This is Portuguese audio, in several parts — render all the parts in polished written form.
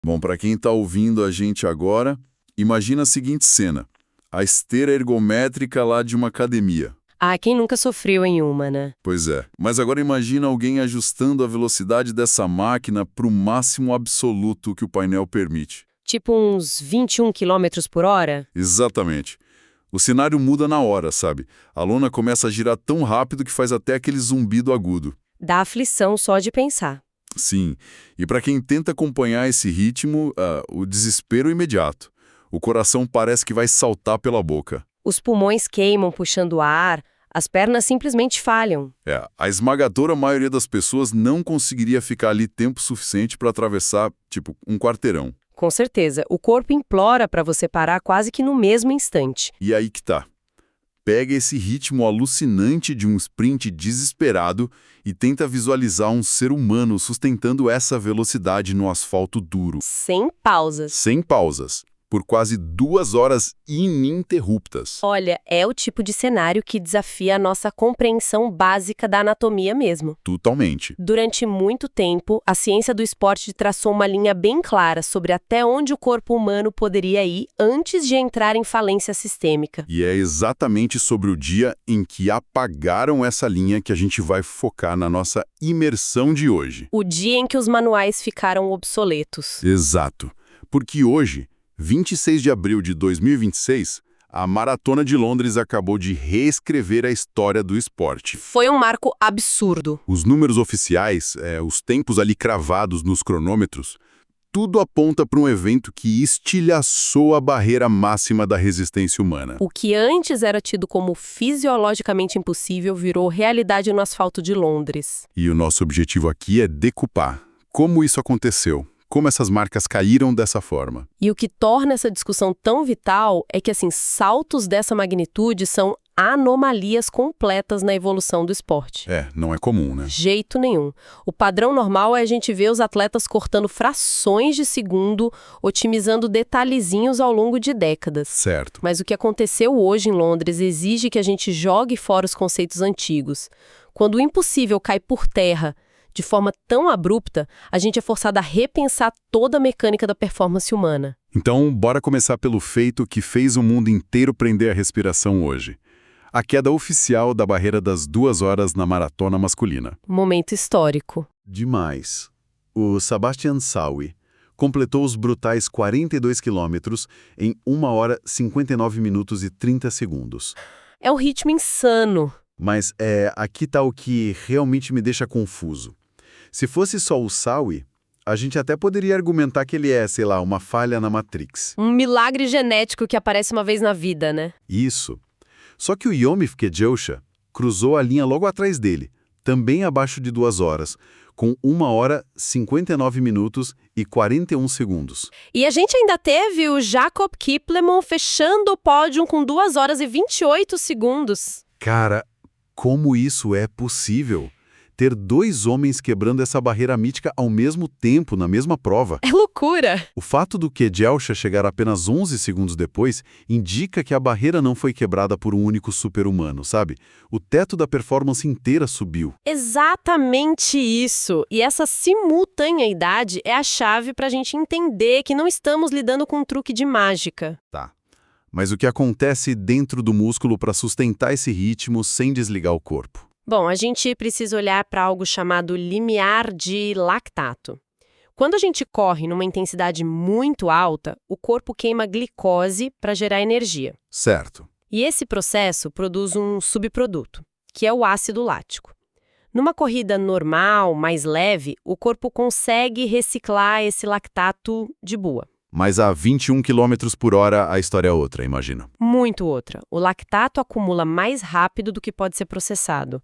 Bom, para quem está ouvindo a gente agora, imagina a seguinte cena. A esteira ergométrica lá de uma academia. Ah, quem nunca sofreu em uma, né? Pois é. Mas agora imagina alguém ajustando a velocidade dessa máquina para o máximo absoluto que o painel permite. Tipo uns 21 quilômetros por hora? Exatamente. O cenário muda na hora, sabe? A lona começa a girar tão rápido que faz até aquele zumbido agudo. Dá aflição só de pensar. Sim. E para quem tenta acompanhar esse ritmo, o desespero é imediato. O coração parece que vai saltar pela boca. Os pulmões queimam puxando ar, as pernas simplesmente falham. A esmagadora maioria das pessoas não conseguiria ficar ali tempo suficiente para atravessar, tipo, um quarteirão. Com certeza, o corpo implora para você parar quase que no mesmo instante. E aí que tá. Pega esse ritmo alucinante de um sprint desesperado e tenta visualizar um ser humano sustentando essa velocidade no asfalto duro. Sem pausas. Sem pausas. Por quase 2 horas ininterruptas. Olha, é o tipo de cenário que desafia a nossa compreensão básica da anatomia mesmo. Totalmente. Durante muito tempo, a ciência do esporte traçou uma linha bem clara sobre até onde o corpo humano poderia ir antes de entrar em falência sistêmica. E é exatamente sobre o dia em que apagaram essa linha que a gente vai focar na nossa imersão de hoje. O dia em que os manuais ficaram obsoletos. Exato. Porque hoje, 26 de abril de 2026, a Maratona de Londres acabou de reescrever a história do esporte. Foi um marco absurdo. Os números oficiais, os tempos ali cravados nos cronômetros, tudo aponta para um evento que estilhaçou a barreira máxima da resistência humana. O que antes era tido como fisiologicamente impossível virou realidade no asfalto de Londres. E o nosso objetivo aqui é decupar como isso aconteceu. Como essas marcas caíram dessa forma. E o que torna essa discussão tão vital é que, saltos dessa magnitude são anomalias completas na evolução do esporte. Não é comum, né? Jeito nenhum. O padrão normal é a gente ver os atletas cortando frações de segundo, otimizando detalhezinhos ao longo de décadas. Certo. Mas o que aconteceu hoje em Londres exige que a gente jogue fora os conceitos antigos. Quando o impossível cai por terra, de forma tão abrupta, a gente é forçado a repensar toda a mecânica da performance humana. Então, bora começar pelo feito que fez o mundo inteiro prender a respiração hoje. A queda oficial da barreira das 2 horas na maratona masculina. Momento histórico. Demais. O Sebastian Sawy completou os brutais 42 quilômetros em 1 hora, 59 minutos e 30 segundos. É um ritmo insano. Mas aqui tá o que realmente me deixa confuso. Se fosse só o Sawy, a gente até poderia argumentar que ele é, sei lá, uma falha na Matrix. Um milagre genético que aparece uma vez na vida, né? Isso. Só que o Yomif Kejelcha cruzou a linha logo atrás dele, também abaixo de 2 horas, com 1 hora, 59 minutos e 41 segundos. E a gente ainda teve o Jacob Kiplemon fechando o pódio com 2 horas e 28 segundos. Cara, como isso é possível? Ter 2 homens quebrando essa barreira mítica ao mesmo tempo, na mesma prova. É loucura! O fato do Kejelcha chegar apenas 11 segundos depois indica que a barreira não foi quebrada por um único super-humano, sabe? O teto da performance inteira subiu. Exatamente isso! E essa simultaneidade é a chave para a gente entender que não estamos lidando com um truque de mágica. Tá. Mas o que acontece dentro do músculo para sustentar esse ritmo sem desligar o corpo? Bom, a gente precisa olhar para algo chamado limiar de lactato. Quando a gente corre numa intensidade muito alta, o corpo queima glicose para gerar energia. Certo. E esse processo produz um subproduto, que é o ácido lático. Numa corrida normal, mais leve, o corpo consegue reciclar esse lactato de boa. Mas a 21 km por hora a história é outra, imagino. Muito outra. O lactato acumula mais rápido do que pode ser processado.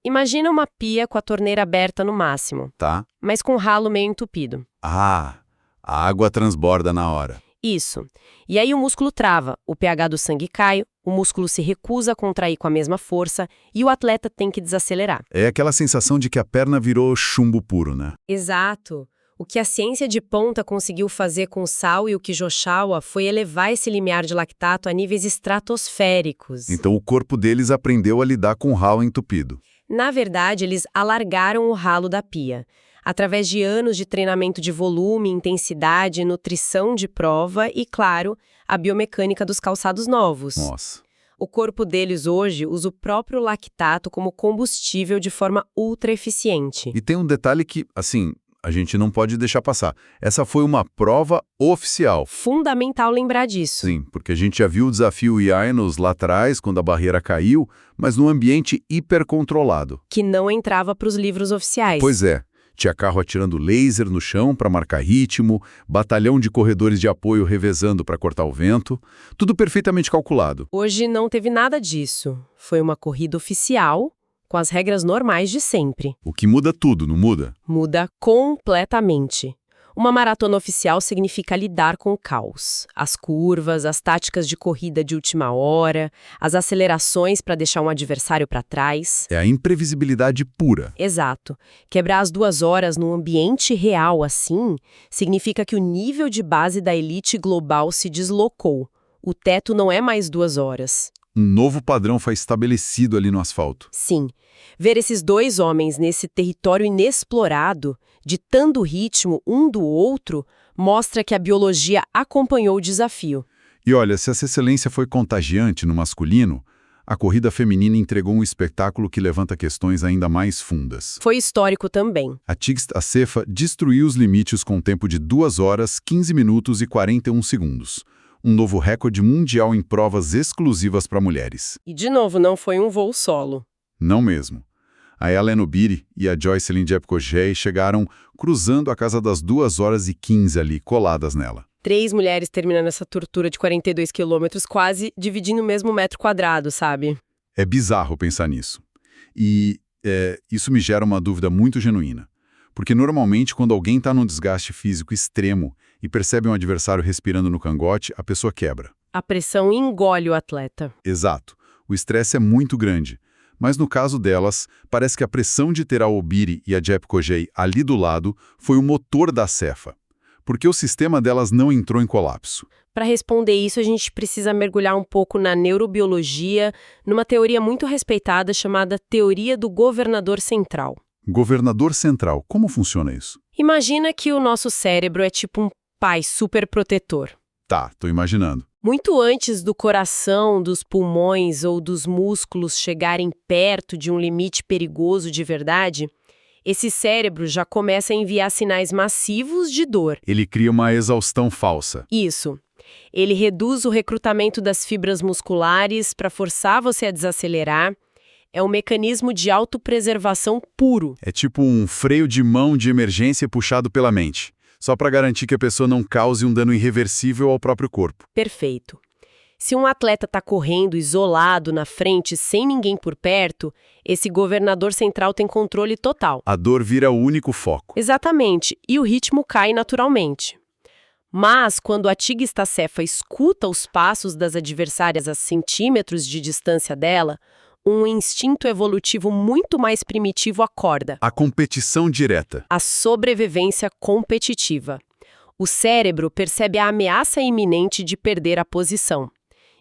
Imagina uma pia com a torneira aberta no máximo. Tá. Mas com o ralo meio entupido. Ah, a água transborda na hora. Isso. E aí o músculo trava, o pH do sangue cai, o músculo se recusa a contrair com a mesma força e o atleta tem que desacelerar. É aquela sensação de que a perna virou chumbo puro, né? Exato. O que a ciência de ponta conseguiu fazer com o Sawy e o Kijosawa foi elevar esse limiar de lactato a níveis estratosféricos. Então o corpo deles aprendeu a lidar com o ralo entupido. Na verdade, eles alargaram o ralo da pia. através de anos de treinamento de volume, intensidade, nutrição de prova e, claro, a biomecânica dos calçados novos. Nossa. O corpo deles hoje usa o próprio lactato como combustível de forma ultra eficiente. E tem um detalhe que, assim, a gente não pode deixar passar. Essa foi uma prova oficial. Fundamental lembrar disso. Sim, porque a gente já viu o desafio Iainos lá atrás, quando a barreira caiu, mas num ambiente hipercontrolado. Que não entrava para os livros oficiais. Pois é. Tinha carro atirando laser no chão para marcar ritmo, batalhão de corredores de apoio revezando para cortar o vento, tudo perfeitamente calculado. Hoje não teve nada disso. Foi uma corrida oficial, com as regras normais de sempre. O que muda tudo, não muda? Muda completamente. Uma maratona oficial significa lidar com o caos. As curvas, as táticas de corrida de última hora, as acelerações para deixar um adversário para trás. É a imprevisibilidade pura. Exato. Quebrar as 2 horas num ambiente real assim, significa que o nível de base da elite global se deslocou. O teto não é mais 2 horas. Um novo padrão foi estabelecido ali no asfalto. Sim. Ver esses 2 homens nesse território inexplorado, ditando o ritmo um do outro, mostra que a biologia acompanhou o desafio. E olha, se essa excelência foi contagiante no masculino, a corrida feminina entregou um espetáculo que levanta questões ainda mais fundas. Foi histórico também. A Tigst Assefa destruiu os limites com um tempo de 2 horas, 15 minutos e 41 segundos. Um novo recorde mundial em provas exclusivas para mulheres. E, de novo, não foi um voo solo. Não mesmo. A Ellen Obiri e a Joycelyn Jepkosgei chegaram cruzando a casa das 2 horas e 15 ali, coladas nela. 3 mulheres terminando essa tortura de 42 quilômetros, quase dividindo o mesmo metro quadrado, sabe? É bizarro pensar nisso. E isso me gera uma dúvida muito genuína. Porque normalmente quando alguém está num desgaste físico extremo e percebe um adversário respirando no cangote, a pessoa quebra. A pressão engole o atleta. Exato. O estresse é muito grande. Mas no caso delas, parece que a pressão de ter a Obiri e a Jepkosgei ali do lado foi o motor da cefa. Porque o sistema delas não entrou em colapso. Para responder isso, a gente precisa mergulhar um pouco na neurobiologia, numa teoria muito respeitada chamada teoria do governador central. Governador central, como funciona isso? Imagina que o nosso cérebro é tipo um pai super protetor. Tá, tô imaginando. Muito antes do coração, dos pulmões ou dos músculos chegarem perto de um limite perigoso de verdade, esse cérebro já começa a enviar sinais massivos de dor. Ele cria uma exaustão falsa. Isso. Ele reduz o recrutamento das fibras musculares para forçar você a desacelerar. É um mecanismo de autopreservação puro. É tipo um freio de mão de emergência puxado pela mente, só para garantir que a pessoa não cause um dano irreversível ao próprio corpo. Perfeito. Se um atleta está correndo isolado na frente, sem ninguém por perto, esse governador central tem controle total. A dor vira o único foco. Exatamente, e o ritmo cai naturalmente. Mas, quando a Tigst Assefa escuta os passos das adversárias a centímetros de distância dela, um instinto evolutivo muito mais primitivo acorda. A competição direta. A sobrevivência competitiva. O cérebro percebe a ameaça iminente de perder a posição.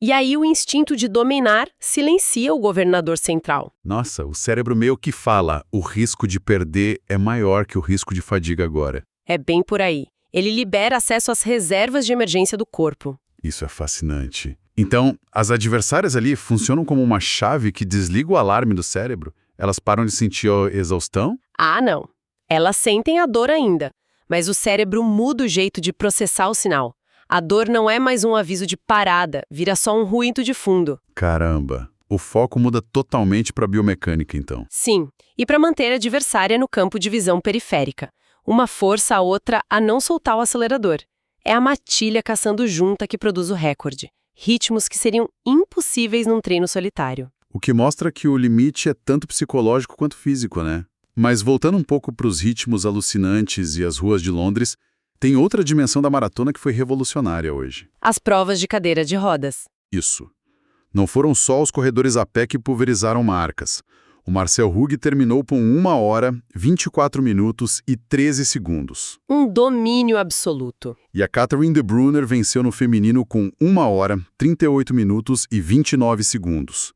E aí o instinto de dominar silencia o governador central. Nossa, o cérebro meio que fala, o risco de perder é maior que o risco de fadiga agora. É bem por aí. Ele libera acesso às reservas de emergência do corpo. Isso é fascinante. Então, as adversárias ali funcionam como uma chave que desliga o alarme do cérebro? Elas param de sentir a exaustão? Ah, não. Elas sentem a dor ainda, mas o cérebro muda o jeito de processar o sinal. A dor não é mais um aviso de parada, vira só um ruído de fundo. Caramba, o foco muda totalmente para a biomecânica, então. Sim, e para manter a adversária no campo de visão periférica. Uma força a outra a não soltar o acelerador. É a matilha caçando junta que produz o recorde. Ritmos que seriam impossíveis num treino solitário. O que mostra que o limite é tanto psicológico quanto físico, né? Mas voltando um pouco para os ritmos alucinantes e as ruas de Londres, tem outra dimensão da maratona que foi revolucionária hoje. As provas de cadeira de rodas. Isso. Não foram só os corredores a pé que pulverizaram marcas. O Marcel Hug terminou com 1 hora, 24 minutos e 13 segundos. Um domínio absoluto. E a Catherine de Brunner venceu no feminino com 1 hora, 38 minutos e 29 segundos.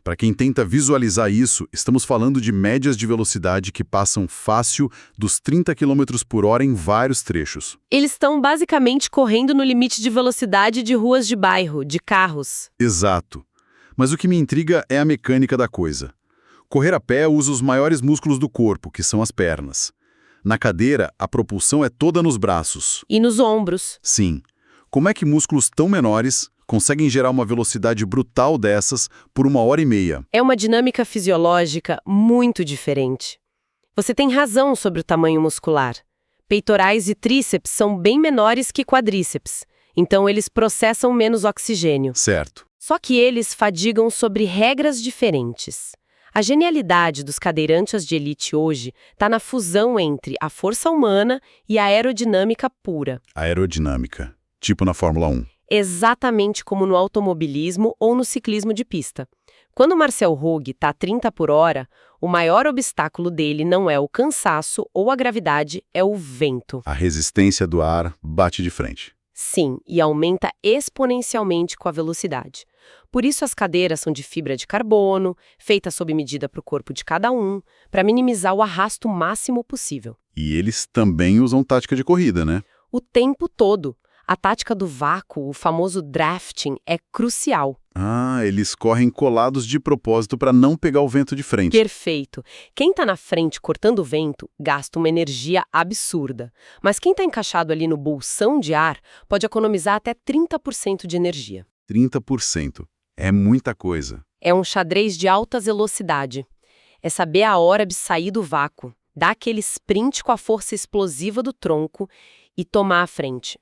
Para quem tenta visualizar isso, estamos falando de médias de velocidade que passam fácil dos 30 km por hora em vários trechos. Eles estão basicamente correndo no limite de velocidade de ruas de bairro, de carros. Exato. Mas o que me intriga é a mecânica da coisa. Correr a pé usa os maiores músculos do corpo, que são as pernas. Na cadeira, a propulsão é toda nos braços. E nos ombros. Sim. Como é que músculos tão menores conseguem gerar uma velocidade brutal dessas por 1h30? É uma dinâmica fisiológica muito diferente. Você tem razão sobre o tamanho muscular. Peitorais e tríceps são bem menores que quadríceps, então eles processam menos oxigênio. Certo. Só que eles fadigam sobre regras diferentes. A genialidade dos cadeirantes de elite hoje está na fusão entre a força humana e a aerodinâmica pura. Aerodinâmica. Tipo na Fórmula 1. Exatamente como no automobilismo ou no ciclismo de pista. Quando o Marcel Rogge está a 30 por hora, o maior obstáculo dele não é o cansaço ou a gravidade, é o vento. A resistência do ar bate de frente. Sim, e aumenta exponencialmente com a velocidade. Por isso as cadeiras são de fibra de carbono, feitas sob medida para o corpo de cada um, para minimizar o arrasto máximo possível. E eles também usam tática de corrida, né? O tempo todo. A tática do vácuo, o famoso drafting, é crucial. Ah, eles correm colados de propósito para não pegar o vento de frente. Perfeito. Quem está na frente cortando o vento gasta uma energia absurda. Mas quem está encaixado ali no bolsão de ar pode economizar até 30% de energia. 30%. É muita coisa. É um xadrez de alta velocidade. É saber a hora de sair do vácuo, dar aquele sprint com a força explosiva do tronco e tomar a frente.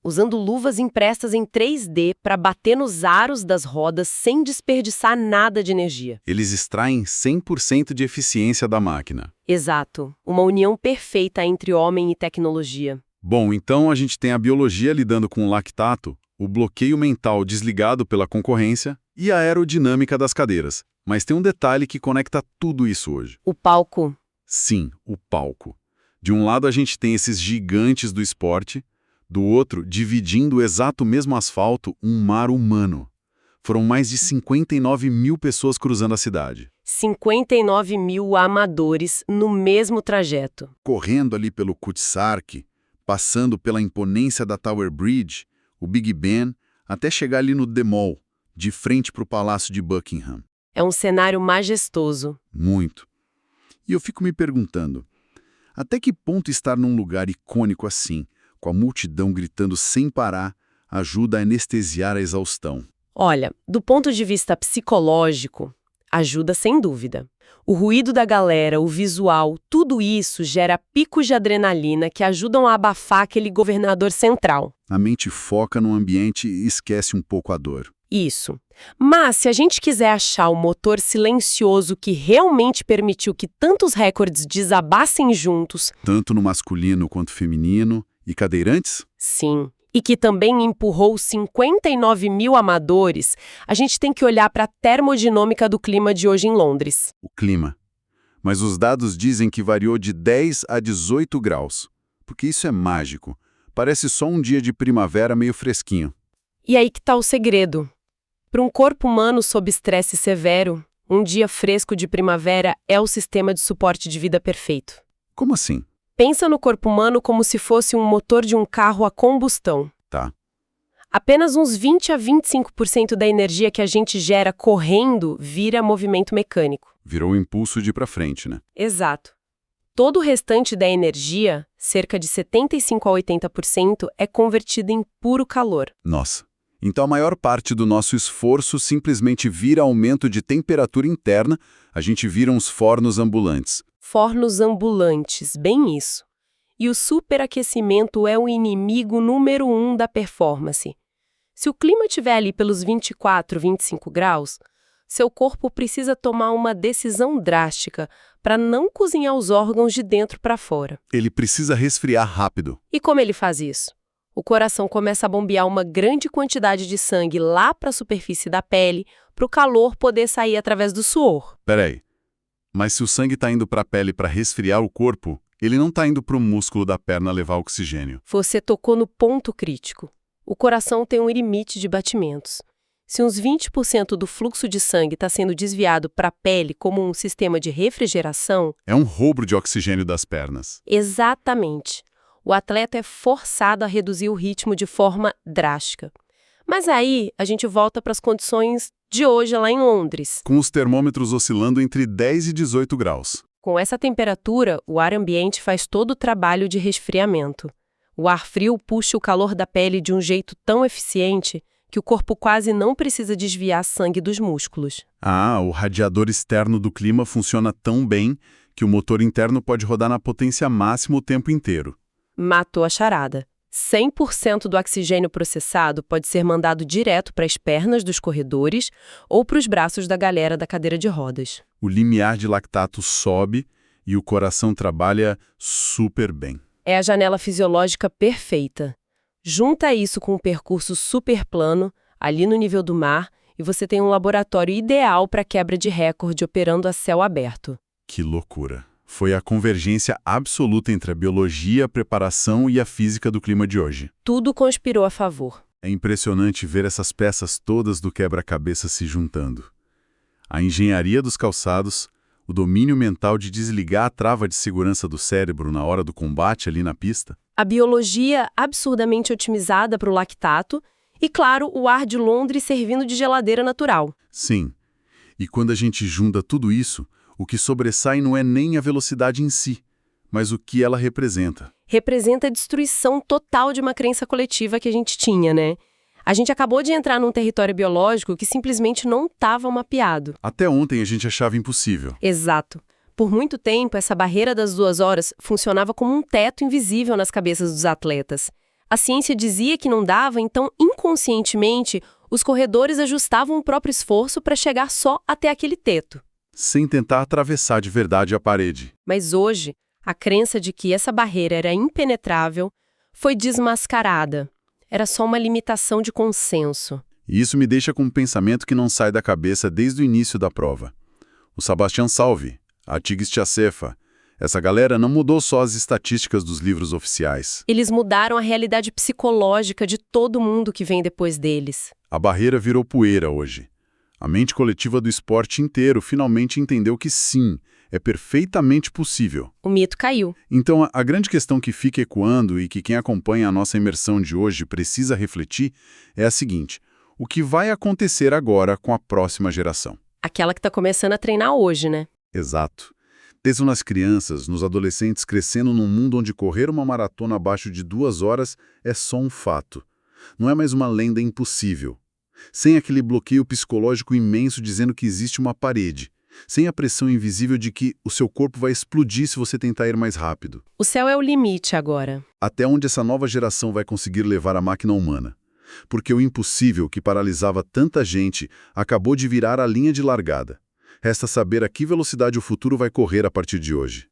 Usando luvas impressas em 3D para bater nos aros das rodas sem desperdiçar nada de energia. Eles extraem 100% de eficiência da máquina. Exato. Uma união perfeita entre homem e tecnologia. Bom, então a gente tem a biologia lidando com o lactato, o bloqueio mental desligado pela concorrência e a aerodinâmica das cadeiras. Mas tem um detalhe que conecta tudo isso hoje. O palco. Sim, o palco. De um lado a gente tem esses gigantes do esporte, do outro, dividindo o exato mesmo asfalto, um mar humano. Foram mais de 59 mil pessoas cruzando a cidade. 59 mil amadores no mesmo trajeto. Correndo ali pelo Kutsark, passando pela imponência da Tower Bridge, o Big Ben, até chegar ali no The Mall, de frente para o Palácio de Buckingham. É um cenário majestoso. Muito. E eu fico me perguntando, até que ponto estar num lugar icônico assim, com a multidão gritando sem parar, ajuda a anestesiar a exaustão? Olha, do ponto de vista psicológico, ajuda sem dúvida. O ruído da galera, o visual, tudo isso gera picos de adrenalina que ajudam a abafar aquele governador central. A mente foca no ambiente e esquece um pouco a dor. Isso. Mas se a gente quiser achar o motor silencioso que realmente permitiu que tantos recordes desabassem juntos... Tanto no masculino quanto feminino... E cadeirantes? Sim. E que também empurrou 59 mil amadores, a gente tem que olhar para a termodinâmica do clima de hoje em Londres. O clima. Mas os dados dizem que variou de 10 a 18 graus. Porque isso é mágico. Parece só um dia de primavera meio fresquinho. E aí que está o segredo. Para um corpo humano sob estresse severo, um dia fresco de primavera é o sistema de suporte de vida perfeito. Como assim? Pensa no corpo humano como se fosse um motor de um carro a combustão. Tá. Apenas uns 20 a 25% da energia que a gente gera correndo vira movimento mecânico. Virou o impulso de ir pra frente, né? Exato. Todo o restante da energia, cerca de 75 a 80%, é convertido em puro calor. Nossa. Então a maior parte do nosso esforço simplesmente vira aumento de temperatura interna, a gente vira uns fornos ambulantes. Fornos ambulantes, bem isso. E o superaquecimento é o inimigo número 1 da performance. Se o clima estiver ali pelos 24, 25 graus, seu corpo precisa tomar uma decisão drástica para não cozinhar os órgãos de dentro para fora. Ele precisa resfriar rápido. E como ele faz isso? O coração começa a bombear uma grande quantidade de sangue lá para a superfície da pele, para o calor poder sair através do suor. Peraí. Mas se o sangue está indo para a pele para resfriar o corpo, ele não está indo para o músculo da perna levar oxigênio. Você tocou no ponto crítico. O coração tem um limite de batimentos. Se uns 20% do fluxo de sangue está sendo desviado para a pele como um sistema de refrigeração, É um roubo de oxigênio das pernas. exatamente. O atleta é forçado a reduzir o ritmo de forma drástica. Mas aí a gente volta para as condições de hoje lá em Londres. Com os termômetros oscilando entre 10 e 18 graus. Com essa temperatura, o ar ambiente faz todo o trabalho de resfriamento. O ar frio puxa o calor da pele de um jeito tão eficiente que o corpo quase não precisa desviar sangue dos músculos. Ah, o radiador externo do clima funciona tão bem que o motor interno pode rodar na potência máxima o tempo inteiro. Matou a charada. 100% do oxigênio processado pode ser mandado direto para as pernas dos corredores ou para os braços da galera da cadeira de rodas. O limiar de lactato sobe e o coração trabalha super bem. É a janela fisiológica perfeita. Junta isso com um percurso super plano, ali no nível do mar, e você tem um laboratório ideal para quebra de recorde operando a céu aberto. Que loucura! Foi a convergência absoluta entre a biologia, a preparação e a física do clima de hoje. Tudo conspirou a favor. É impressionante ver essas peças todas do quebra-cabeça se juntando. A engenharia dos calçados, o domínio mental de desligar a trava de segurança do cérebro na hora do combate ali na pista. A biologia absurdamente otimizada para o lactato e, claro, o ar de Londres servindo de geladeira natural. Sim. E quando a gente junta tudo isso, o que sobressai não é nem a velocidade em si, mas o que ela representa. Representa a destruição total de uma crença coletiva que a gente tinha, né? A gente acabou de entrar num território biológico que simplesmente não estava mapeado. Até ontem a gente achava impossível. Exato. Por muito tempo, essa barreira das 2 horas funcionava como um teto invisível nas cabeças dos atletas. A ciência dizia que não dava, então, inconscientemente, os corredores ajustavam o próprio esforço para chegar só até aquele teto. Sem tentar atravessar de verdade a parede. Mas hoje, a crença de que essa barreira era impenetrável foi desmascarada. Era só uma limitação de consenso. E isso me deixa com um pensamento que não sai da cabeça desde o início da prova. O Sebastian Salvi, a Tigres Tiacefa, essa galera não mudou só as estatísticas dos livros oficiais. Eles mudaram a realidade psicológica de todo mundo que vem depois deles. A barreira virou poeira hoje. A mente coletiva do esporte inteiro finalmente entendeu que sim, é perfeitamente possível. O mito caiu. Então, a grande questão que fica ecoando e que quem acompanha a nossa imersão de hoje precisa refletir é a seguinte: o que vai acontecer agora com a próxima geração? Aquela que está começando a treinar hoje, né? Exato. Desde nas crianças, nos adolescentes crescendo num mundo onde correr uma maratona abaixo de 2 horas é só um fato. Não é mais uma lenda impossível. Sem aquele bloqueio psicológico imenso dizendo que existe uma parede. Sem a pressão invisível de que o seu corpo vai explodir se você tentar ir mais rápido. O céu é o limite agora. Até onde essa nova geração vai conseguir levar a máquina humana? Porque o impossível que paralisava tanta gente acabou de virar a linha de largada. Resta saber a que velocidade o futuro vai correr a partir de hoje.